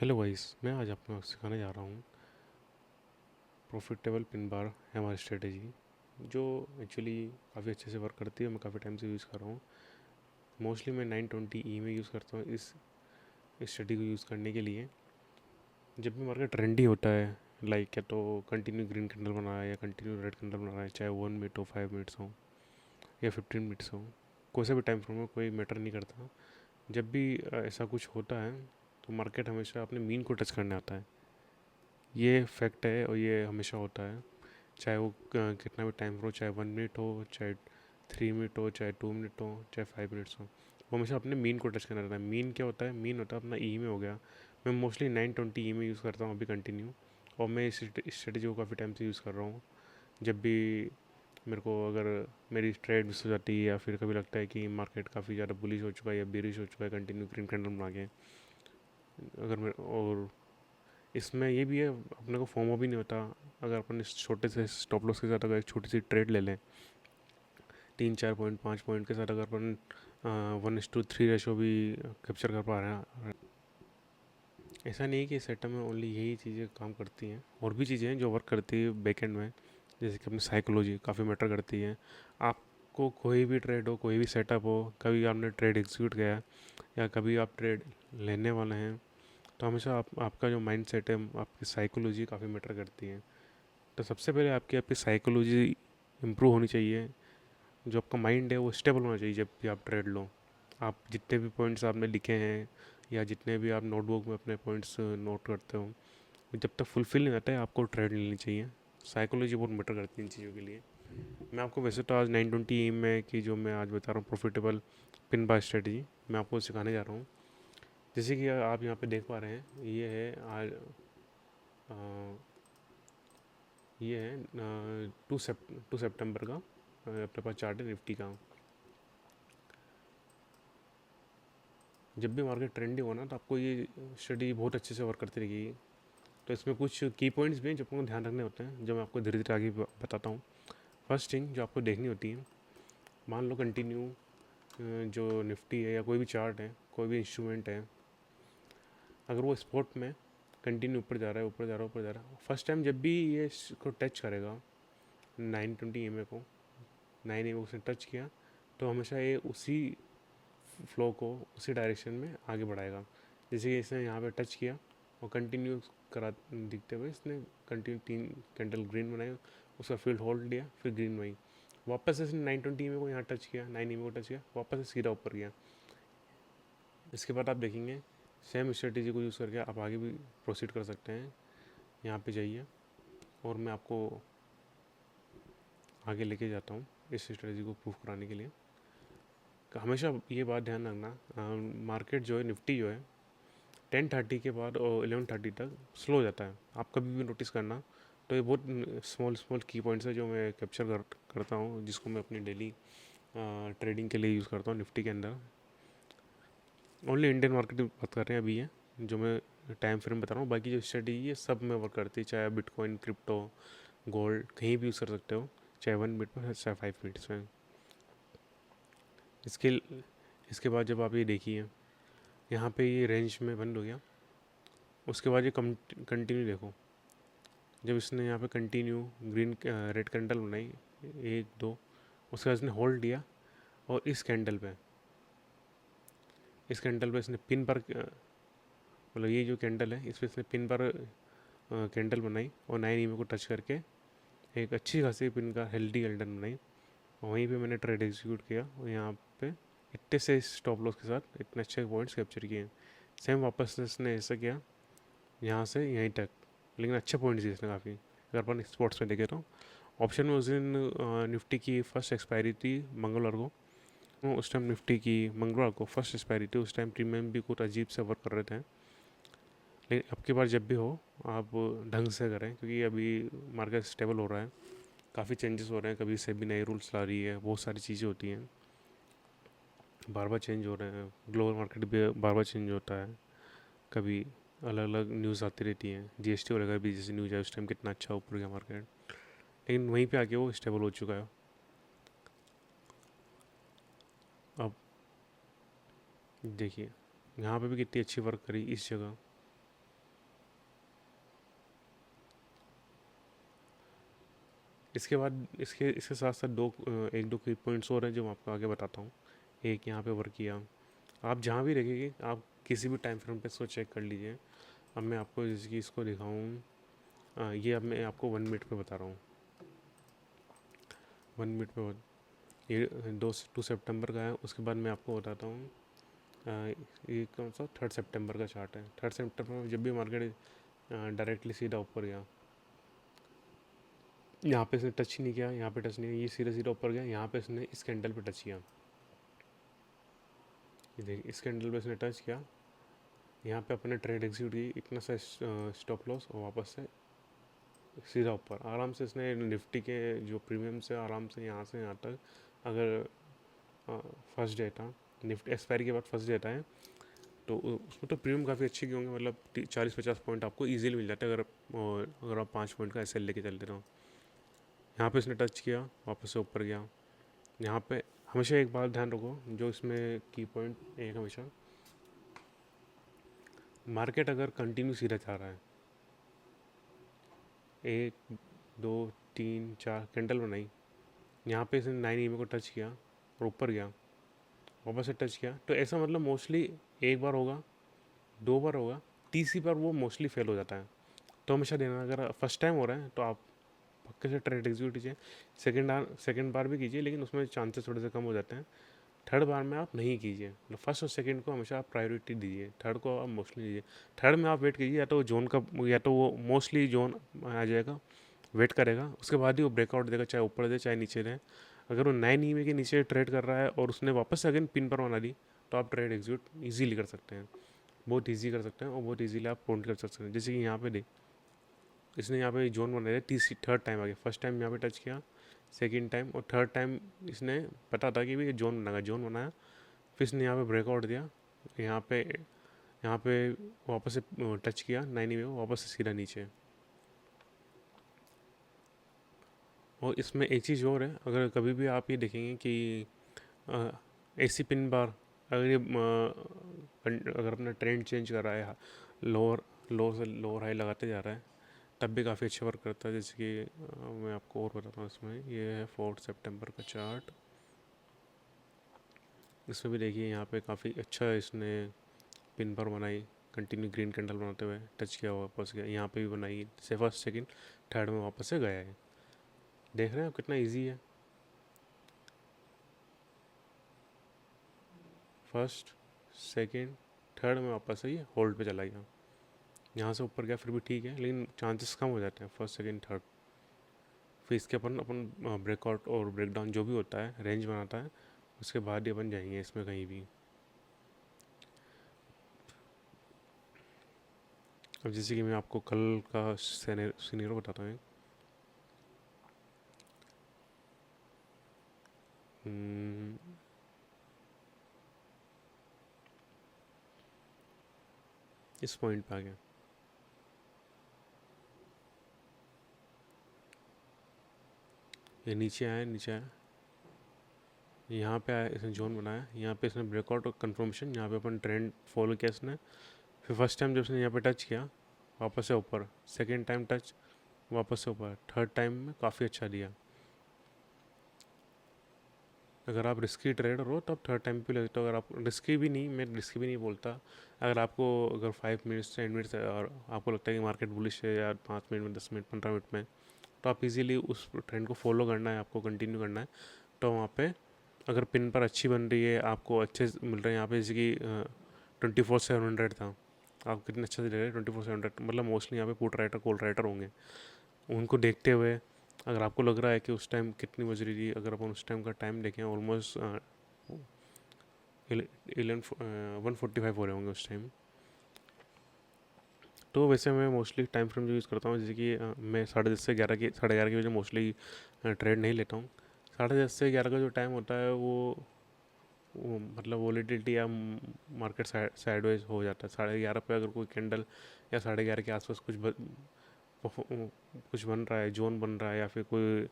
Hello guys, मैं आज आपको सिखाने जा रहा हूँ प्रॉफिटेबल पिन बार है हमारी स्ट्रेटेजी जो एक्चुअली काफ़ी अच्छे से वर्क करती है। मैं काफ़ी टाइम से यूज़ कर रहा हूँ। मोस्टली मैं 920 में यूज़ करता हूँ इस स्ट्रेटेजी को यूज़ करने के लिए। जब भी मार्केट ट्रेंडी होता है, लाइक या तो कंटिन्यू ग्रीन कैंडल बना रहा है या कंटिन्यू रेड कैंडल बना रहा है, चाहे 1 मिनट हो, 5 मिनट्स हो या 15 मिनट्स हो, कोई सा भी टाइम फ्रेम हो, कोई मैटर नहीं करता। जब भी ऐसा कुछ होता है तो मार्केट हमेशा अपने मीन को टच करने आता है। ये फैक्ट है और ये हमेशा होता है, चाहे वो कितना भी टाइम हो, चाहे 1 मिनट हो, चाहे 3 मिनट हो, चाहे 2 मिनट हो, चाहे 5 मिनट्स हो, वो हमेशा अपने मीन को टच करना रहता है। मीन क्या होता है? मीन होता है अपना ई में हो गया। मैं मोस्टली 920 ई में यूज़ करता हूँ अभी कंटिन्यू, और मैं इस स्ट्रेटेजी को काफ़ी टाइम से यूज़ कर रहा हूँ। जब भी मेरे को अगर मेरी ट्रेड मिस हो जाती है या फिर कभी लगता है कि मार्केट काफ़ी ज़्यादा बुलिश हो चुका है या बेरिश हो चुका है कंटिन्यू ग्रीन कैंडल बना के, अगर मैं और इसमें ये भी है, अपने को फोमो भी नहीं होता। अगर अपन इस छोटे से स्टॉप लॉस के साथ अगर एक छोटी सी ट्रेड ले लें, 3-4 पॉइंट 5 पॉइंट के साथ, अगर अपन 1:3 रेशो भी कैप्चर कर पा रहे हैं। ऐसा नहीं है कि सेटअप में ओनली यही चीज़ें काम करती हैं, और भी चीज़ें हैं जो वर्क करती है बैक एंड में। जैसे कि अपनी साइकोलॉजी काफ़ी मैटर करती है। आपको कोई भी ट्रेड हो, कोई भी सेटअप हो, कभी आपने ट्रेड एग्जीक्यूट किया या कभी आप ट्रेड लेने वाले हैं, तो हमेशा आपका जो माइंड सेट है, आपकी साइकोलॉजी काफ़ी मैटर करती है। तो सबसे पहले आपकी आपकी साइकोलॉजी इम्प्रूव होनी चाहिए। जो आपका माइंड है वो स्टेबल होना चाहिए जब भी आप ट्रेड लो। आप जितने भी पॉइंट्स आपने लिखे हैं या जितने भी आप नोटबुक में अपने पॉइंट्स नोट करते हो, जब तक फुलफिल नहीं होता है आपको ट्रेड लेनी चाहिए। साइकोलॉजी बहुत मैटर करती है इन चीज़ों के लिए। मैं आपको वैसे तो आज 920 में की जो मैं आज बता रहा हूँ प्रॉफिटेबल पिन बाय स्ट्रेटजी, मैं आपको सिखाने जा रहा हूँ। जैसे कि आप यहाँ पे देख पा रहे हैं, ये है आज अ, ये है 2 सितंबर का अपने पास चार्ट है निफ्टी का। जब भी मार्केट ट्रेंडी होना तो आपको ये स्टडी बहुत अच्छे से वर्क करती रहेगी। तो इसमें कुछ की पॉइंट्स भी हैं जो आपको ध्यान रखने होते हैं, जो मैं आपको धीरे धीरे आगे बताता हूँ। फर्स्ट थिंग जो आपको देखनी होती है, मान लो कंटिन्यू जो निफ्टी है या कोई भी चार्ट है, कोई भी इंस्ट्रूमेंट है, अगर वो स्पॉट में कंटिन्यू ऊपर जा रहा है, ऊपर जा रहा है, ऊपर जा रहा है, फर्स्ट टाइम जब भी ये इसको टच करेगा 920 को, 9 उसने टच किया, तो हमेशा ये उसी फ्लो को उसी डायरेक्शन में आगे बढ़ाएगा। जैसे कि इसने यहाँ पे टच किया और कंटिन्यू करा दिखते हुए इसने कंटिन्यू 3 कैंडल ग्रीन बनाई, उसका फील्ड होल्ड लिया, फिर ग्रीन बनाई, वापस इसने 920 में को यहाँ टच किया, 9 में को टच किया, वापस से सीधा ऊपर गया। इसके बाद आप देखेंगे सेम स्ट्रेटेजी को यूज़ करके आप आगे भी प्रोसीड कर सकते हैं। यहाँ पे जाइए और मैं आपको आगे लेके जाता हूँ इस स्ट्रेटेजी को प्रूफ कराने के लिए। हमेशा ये बात ध्यान रखना, मार्केट जो है, निफ्टी जो है, 10:30 के बाद और 11:30 तक स्लो हो जाता है। आप कभी भी नोटिस करना। तो ये बहुत स्मॉल स्मॉल की पॉइंट्स है जो मैं कैप्चर करता हूँ, जिसको मैं अपनी डेली ट्रेडिंग के लिए यूज़ करता हूँ निफ्टी के अंदर। ओनली इंडियन मार्केट की बात कर रहे हैं अभी, ये जो मैं टाइम फ्रेम बता रहा हूँ। बाकी जो स्ट्रेटेजी ये सब में वर्क करती है, चाहे बिटकॉइन, क्रिप्टो, गोल्ड, कहीं भी यूज़ कर सकते हो, चाहे 1 मिनट में, चाहे 5 मिनट्स में। इसके इसके बाद जब आप ये देखिए, यहाँ पे ये रेंज में बंद हो गया, उसके बाद ये कंटिन्यू देखो। जब इसने यहाँ पे कंटिन्यू ग्रीन रेड कैंडल बनाई, 1 2, उसके बाद इसने होल्ड दिया, और इस कैंडल पे इसने पिन पर मतलब ये जो कैंडल है इस पर इसने पिन पर कैंडल बनाई और 9 को टच करके एक अच्छी खासी पिन का हेल्दी कैंडल बनाई, और वहीं पे मैंने ट्रेड एग्जीक्यूट किया, और यहाँ पे इतने से स्टॉप लॉस के साथ इतने अच्छे पॉइंट्स कैप्चर किए। सेम वापस इसने ऐसा किया यहाँ से यहीं तक, लेकिन अच्छे पॉइंट्स दिए इसने काफ़ी। अगर अपन स्पॉट्स में देखे तो ऑप्शन में उस दिन निफ्टी की फर्स्ट एक्सपायरी थी मंगलवार को। उस टाइम निफ्टी की मंगलवार को फर्स्ट एक्सपायरी थी। उस टाइम प्रीमियम भी कुछ अजीब से वर्क कर रहे थे। लेकिन अब की बार जब भी हो, आप ढंग से करें, क्योंकि अभी मार्केट स्टेबल हो रहा है, काफ़ी चेंजेस हो रहे हैं, कभी से भी नए रूल्स ला रही है, बहुत सारी चीज़ें होती हैं, बार बार चेंज हो रहे हैं। ग्लोबल मार्केट भी बार बार चेंज होता है, कभी अलग अलग न्यूज़ आती रहती हैं। जीएसटी वगैरह भी जैसे न्यूज़ है, उस टाइम कितना अच्छा ऊपर गया मार्केट, लेकिन वहीं पे आके वो स्टेबल हो चुका है। अब देखिए यहाँ पे भी कितनी अच्छी वर्क करी इस जगह। इसके बाद इसके इसके साथ साथ एक दो की पॉइंट्स और हैं जो मैं आपको आगे बताता हूँ। एक यहाँ पे वर्क किया, आप जहाँ भी रखेंगे आप किसी भी टाइम फ्रेम पे इसको चेक कर लीजिए। अब मैं आपको जैसे कि इसको दिखाऊँ, ये अब मैं आपको 1 मिनट पे बता रहा हूँ। 1 मिनट पे ये 2 सितंबर का है। उसके बाद मैं आपको बताता हूँ, ये कौन सा 3 सितंबर का चार्ट है। 3 सितंबर में जब भी मार्केट डायरेक्टली सीधा ऊपर गया, यहाँ पे इसने टच ही नहीं किया, यहाँ पे टच नहीं किया, ये सीधा सीधा ऊपर गया, यहाँ पे इसने इस कैंडल पे टच किया। ये देखिए इस कैंडल पे इसने टच किया, यहाँ पे अपने ट्रेड एग्जीक्यूट की, इतना सा स्टॉप लॉस और वापस से सीधा ऊपर आराम से इसने निफ्टी के जो प्रीमियम से आराम से यहाँ तक, अगर फर्स्ट डे था, निफ्टी एक्सपायरी के बाद फर्स्ट डे है, तो उसमें तो प्रीमियम काफ़ी अच्छे के होंगे, मतलब 40-50 पॉइंट आपको इजीली मिल जाते हैं अगर आप 5 पॉइंट का एस लेके चलते रहो। यहाँ पे इसने टच किया, वापस से ऊपर गया। यहाँ पे हमेशा एक बात ध्यान रखो, जो इसमें की पॉइंट एक, हमेशा मार्केट अगर कंटिन्यू सीधा जा रहा है, 1 2 3 4 कैंडल बनाई, यहाँ पे इसने 9 को टच किया और ऊपर गया, वापस से टच किया, तो ऐसा मतलब मोस्टली एक बार होगा, 2 बार होगा, तीसरी बार वो मोस्टली फेल हो जाता है। तो हमेशा देना, अगर फर्स्ट टाइम हो रहा है तो आप पक्के से ट्रेड एग्जीक्यूट कीजिए। सेकेंड बार भी कीजिए, लेकिन उसमें चांसेस थोड़े से कम हो जाते हैं। थर्ड बार में आप नहीं कीजिए, मतलब फर्स्ट और सेकंड को हमेशा आप प्रायोरिटी दीजिए, थर्ड को आप मोस्टली दीजिए। थर्ड में आप वेट कीजिए, या तो जोन का, या तो वो मोस्टली जोन आ जाएगा, वेट करेगा, उसके बाद ही वो ब्रेकआउट देगा, चाहे ऊपर दे चाहे नीचे दे। अगर वो 9 EMA के नीचे ट्रेड कर रहा है और उसने वापस से अगेन पिन पर बना दी, तो आप ट्रेड एग्जीक्यूट ईजिली कर सकते हैं, बहुत ईजी कर सकते हैं, और बहुत ईजिली आप काउंट कर सकते हैं। जैसे कि यहाँ पे देख, इसने यहाँ पे जोन बनाया, तीसरी थर्ड टाइम आ गया, फर्स्ट टाइम यहाँ पे टच किया, सेकंड टाइम और थर्ड टाइम इसने पता था कि भाई ये जोन बनाया, फिर इसने यहाँ पे ब्रेकआउट दिया, यहाँ पे वापस से टच किया 9 में, वापस से सीधा नीचे। और इसमें एक चीज़ और है, अगर कभी भी आप ये देखेंगे कि एसी पिन बार, अगर ये अगर अपना ट्रेंड चेंज कर रहा है, लोअर लोअर से लोअर हाई लगाते जा रहा है, तब भी काफ़ी अच्छा वर्क करता है। जैसे कि मैं आपको और बताता हूँ, इसमें ये है 4 सितंबर का चार्ट। इसमें भी देखिए यहाँ पे काफ़ी अच्छा इसने पिन पर बनाई, कंटिन्यू ग्रीन कैंडल बनाते हुए टच किया, वापस गया, यहाँ पे भी बनाई, से फर्स्ट सेकंड थर्ड में वापस से गया है। देख रहे हैं आप कितना इजी है, फर्स्ट सेकंड थर्ड में वापस से ये होल्ड पे चला गया, यहाँ से ऊपर गया फिर भी ठीक है, लेकिन चांसेस कम हो जाते हैं फर्स्ट सेकंड थर्ड। फिर इसके अपन अपन ब्रेकआउट और ब्रेकडाउन जो भी होता है, रेंज बनाता है, उसके बाद ही अपन जाएंगे इसमें कहीं भी। अब जैसे कि मैं आपको कल का सीनियर बताता हूँ, हम्म, इस पॉइंट पे आ गया, ये नीचे आया, यहाँ पे आया, इसने जोन बनाया, यहाँ पे इसने ब्रेकआउट और कंफर्मेशन, यहाँ पे अपन ट्रेंड फॉलो किया इसने। फिर फर्स्ट टाइम जब इसने यहाँ पे टच किया, वापस से ऊपर, सेकेंड टाइम टच, वापस से ऊपर, थर्ड टाइम में काफ़ी अच्छा दिया। अगर आप रिस्की ट्रेडर हो तो आप थर्ड टाइम पे लेते हो, अगर आप रिस्की भी नहीं, मैं रिस्की भी नहीं बोलता, अगर आपको अगर 5 मिनट्स 10 मिनट्स और आपको लगता है कि मार्केट बुलिश है यार, 5 मिनट में 10 मिनट 15 मिनट में, तो आप इजीली उस ट्रेंड को फॉलो करना है, आपको कंटिन्यू करना है। तो वहाँ पे अगर पिन पर अच्छी बन रही है, आपको अच्छे मिल रहे हैं, यहाँ पे जैसे कि 24/700 था, आप कितने अच्छे से ले रहे हैं 24/700, मतलब मोस्टली यहाँ पे पुट राइटर कॉल राइटर होंगे, उनको देखते हुए अगर आपको लग रहा है कि उस टाइम कितनी बज रही थी, अगर अपन उस टाइम का टाइम देखें, ऑलमोस्ट 1:45 हो रहे होंगे उस टाइम। तो वैसे मैं मोस्टली टाइम फ्रेम जो यूज़ करता हूँ, जैसे कि मैं 10:30 से 11 के बजे मोस्टली ट्रेड नहीं लेता हूँ। 10:30 से 11 का जो टाइम होता है वो मतलब वॉलीटिलिटी या मार्केट साइडवेज हो जाता है। 11:30 पे अगर कोई कैंडल या 11:30 के आसपास कुछ बन रहा है, जोन बन रहा है, या फिर कोई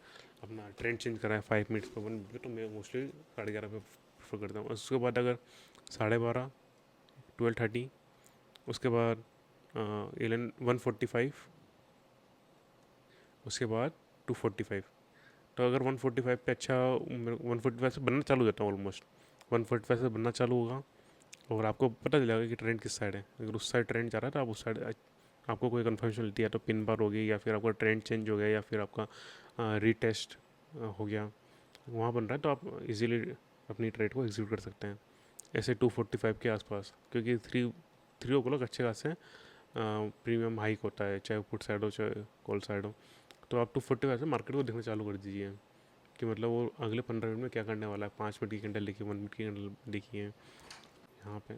अपना ट्रेंड चेंज कर रहा है 5 मिनट्स पर बन, तो मैं मोस्टली 11:30 पे प्रेफर करता हूँ। उसके बाद अगर 12:30, 12:30, उसके बाद 1:45, उसके बाद 2:45, तो अगर 145 पे अच्छा 145 से बनना चालू हो जाता है ऑलमोस्ट, 145 से बनना चालू होगा और आपको पता चलेगा कि ट्रेंड किस साइड है। अगर उस साइड ट्रेंड जा रहा है तो आप उस साइड, आपको कोई कन्फर्मेशन मिलती है तो पिन बार हो गई, या फिर आपका ट्रेंड चेंज हो गया, या फिर आपका रीटेस्ट हो गया, वहाँ बन रहा है तो आप इजीली अपनी ट्रेड को एग्जीक्यूट कर सकते हैं ऐसे 245 के आसपास, क्योंकि 3 o'clock अच्छे खासे प्रीमियम हाइक होता है, चाहे पुट साइड हो चाहे कॉल साइड हो। तो आप 245 से मार्केट को देखना चालू कर दीजिए कि मतलब वो अगले 15 मिनट में क्या करने वाला है। 5 मिनट की कैंडल देखिए, 1 मिनट की कैंडल देखिए यहाँ पे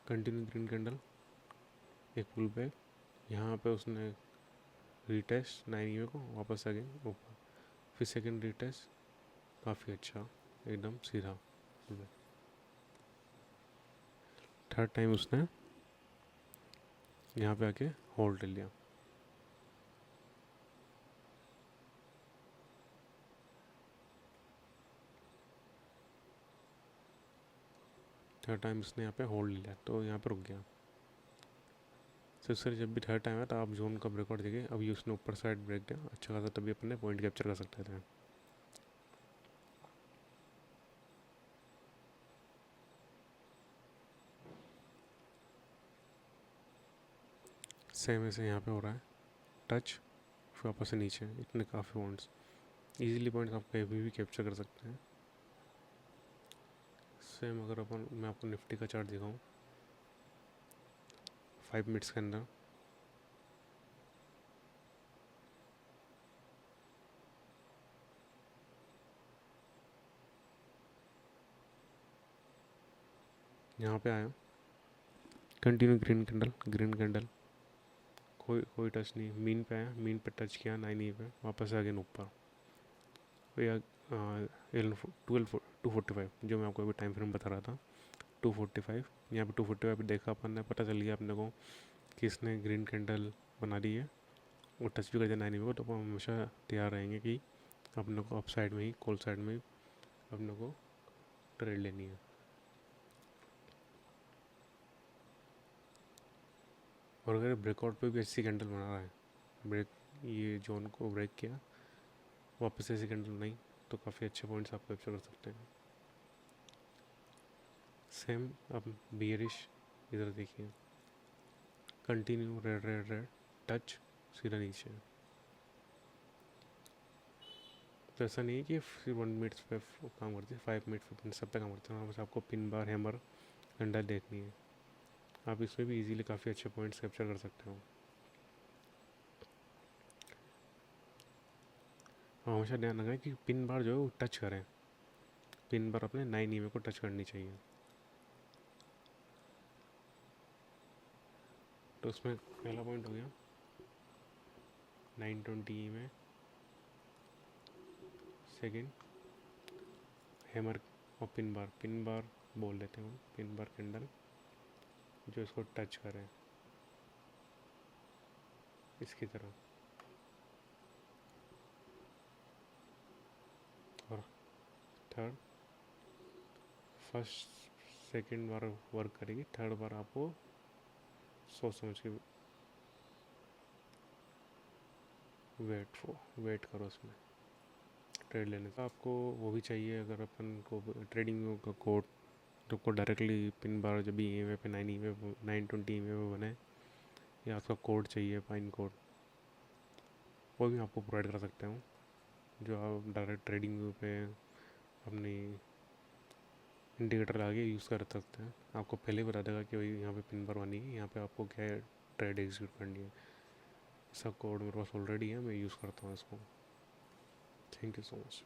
कंटिन्यू ग्रीन कैंडल, एक पुल बैक, यहाँ पे उसने रीटेस्ट 9 EMA को वापस आ गए ऊपर, फिर सेकंड रीटेस्ट काफ़ी अच्छा एकदम सीधा पुल बैक, थर्ड टाइम उसने यहाँ पे आके होल्ड ले लिया। थर्ड टाइम उसने यहाँ पे होल्ड लिया तो यहाँ पे रुक गया। तो सर जब भी थर्ड टाइम है तो आप जोन का ब्रेकआउट देखिए, अभी उसने ऊपर साइड ब्रेक दिया अच्छा खासा, तभी अपने पॉइंट कैप्चर कर सकते थे। सेम ऐसे यहाँ पे हो रहा है टच, फिर वापस से नीचे, इतने काफ़ी पॉइंट्स, इजीली पॉइंट्स आप कहीं भी कैप्चर कर सकते हैं। सेम अगर अपन, मैं आपको निफ्टी का चार्ट दिखाऊँ 5 मिनट्स के अंदर, यहाँ पे आया continue green candle, green candle, कोई टच नहीं, मीन पे आया, मीन पे टच किया 9 पे, वापस आ गया ऊपर, या 245 जो मैं आपको अभी टाइम फ्रेम बता रहा था 245, यहाँ पे 245 पे देखा अपन ने, पता चल गया अपने को कि इसने ग्रीन कैंडल बना दी है और टच भी कर दिया 9 को, तो अपन हमेशा तैयार रहेंगे कि अपने को अप साइड में ही, कॉल साइड में ही अपने को ट्रेड लेनी है। और अगर ब्रेकआउट पे भी अच्छी कैंडल बना रहा है, ब्रेक, ये जोन को ब्रेक किया, वापस ऐसी कैंडल बनाई, तो काफ़ी अच्छे पॉइंट्स आप कैप्चर कर सकते हैं। सेम अब बियरिश, इधर देखिए continue red red red touch, सीधा नीचे। तो ऐसा नहीं है कि फिर 1 मिनट्स पे काम करती है, 5 मिनट 15 सब पे काम करते हैं, बस आपको पिन बार हैमर कैंडल देखनी है, आप इसमें भी इजीली काफ़ी अच्छे पॉइंट्स कैप्चर कर सकते हो। और हमेशा ध्यान रखें कि पिन बार जो है वो टच करें, पिन बार अपने 9 EMA को टच करनी चाहिए। तो उसमें पहला पॉइंट हो गया 920 EMA, सेकेंड हैमर और पिन बार बोल देते हैं, पिन बार कैंडल जो इसको टच करें इसकी तरह, और थर्ड, फर्स्ट सेकंड बार वर्क करेगी, थर्ड बार आपको सोच समझ के वेट करो उसमें ट्रेड लेने का। आपको वो भी चाहिए अगर अपन को ट्रेडिंग का कोड, तो आपको डायरेक्टली पिन बार जब भी EMA पे 920 EMA पे बने, या आपका कोड चाहिए पाइन कोड, वो भी आपको प्रोवाइड कर सकते हूँ, जो आप डायरेक्ट ट्रेडिंग व्यू पे अपनी इंडिकेटर आगे यूज़ कर सकते हैं। आपको पहले बता देगा कि भाई यहाँ पे पिन बार बनी है, यहाँ पे आपको क्या ट्रेड एग्जीक्यूट करनी है। इसका कोड मेरे पास ऑलरेडी है, मैं यूज़ करता हूँ इसको। Thank you so much.